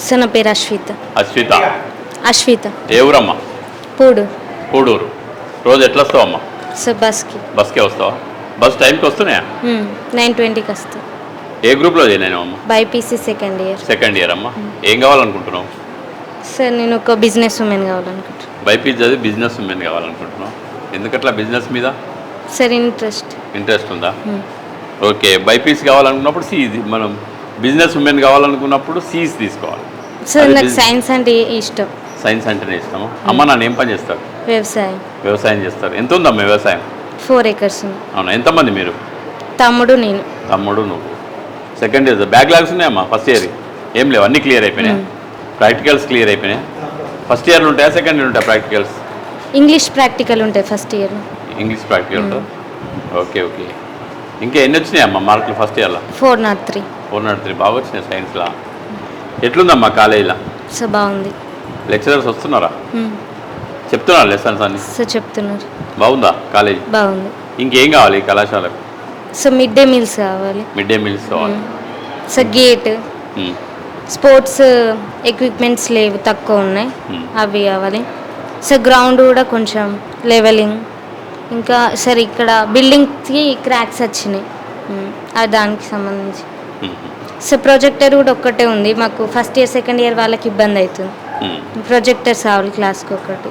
Sir నా పేరు అశ్విత. అశ్విత. అశ్విత. ఏ ఊరమ్మా? పూడూరు. రోజు ఎట్లా వస్తావు అమ్మా? సార్ బస్కే వస్తావా? బస్ టైంకి వస్తున్నాయా? 9:20కి వస్తా. ఏ గ్రూప్లో చేయలేను అమ్మా? బైపీసీ సెకండ్ ఇయర్ అమ్మా. ఏం కావాలనుకుంటున్నావు? సార్ నేను ఒక బిజినెస్ ఉమెన్ కావాలనుకుంటున్నాను. బైపీసీ చదివి బిజినెస్ ఉమెన్ కావాలనుకుంటున్నావు. ఎందుకట్లా బిజినెస్ మీద సార్ ఇంట్రెస్ట్ ఉందా? ఓకే. బైపీసీ కావాలనుకున్నప్పుడు మనం బిజినెస్ ఉమెన్ కావాలనుకున్నప్పుడు సీఈస్ తీసుకోవాలి. సార్ నాకు సైన్స్ అంటే ఇష్టం. సైన్స్ అంటేనే ఇష్టము. అమ్మ నాన్న ఏం పని చేస్తారు? వ్యవసాయం చేస్తారు. ఎంత ఉందమ్మా వ్యవసాయం? 4 acres. అవునా? ఎంతమంది మీరు? తమ్ముడు నువ్వు. సెకండ్ ఇయర్ బ్యాక్లాగ్స్ ఉన్నాయమ్మా? ఫస్ట్ ఇయర్ ఏం లేవు, అన్నీ క్లియర్ అయిపోయినాయి. ప్రాక్టికల్స్ క్లియర్ అయిపోయినాయి. ఫస్ట్ ఇయర్లో ఉంటాయా సెకండ్ ఇయర్ ఉంటాయా ప్రాక్టికల్స్? ఇంగ్లీష్ ప్రాక్టికల్ ఉంటాయి ఫస్ట్ ఇయర్. ఇంగ్లీష్ ప్రాక్టికల్ ఉంటుంది. ఓకే. ఇంకా ఎన్ని వచ్చినాయి అమ్మా మార్కులు ఫస్ట్ ఇయర్లో? 403. బాగా వచ్చినాయి సైన్స్లో. ఎట్లుందమ్మా కాలేజీలో? సార్ బాగుంది. లెక్చరర్స్ వస్తున్నారా? చెప్తున్నారు లెసన్స్ అన్ని? సార్ చెప్తున్నారు. బాగుందా కాలేజీ? బాగుంది. ఇంకేం కావాలి కళాశాలకు? సార్ మిడ్ డే మీల్స్ కావాలి. సార్ గేట్, స్పోర్ట్స్ ఎక్విప్మెంట్స్ లేవు, తక్కువ ఉన్నాయి, అవి కావాలి. సార్ గ్రౌండ్ కూడా కొంచెం లెవెలింగ్. ఇంకా సార్ ఇక్కడ బిల్డింగ్కి క్రాక్స్ వచ్చినాయి, దానికి సంబంధించి. సార్ ప్రొజెక్టర్ కూడా ఒక్కటే ఉంది మాకు. ఫస్ట్ ఇయర్ సెకండ్ ఇయర్ వాళ్ళకి ఇబ్బంది అవుతుంది. ప్రొజెక్టర్స్ కావాలి క్లాస్కి ఒకటి.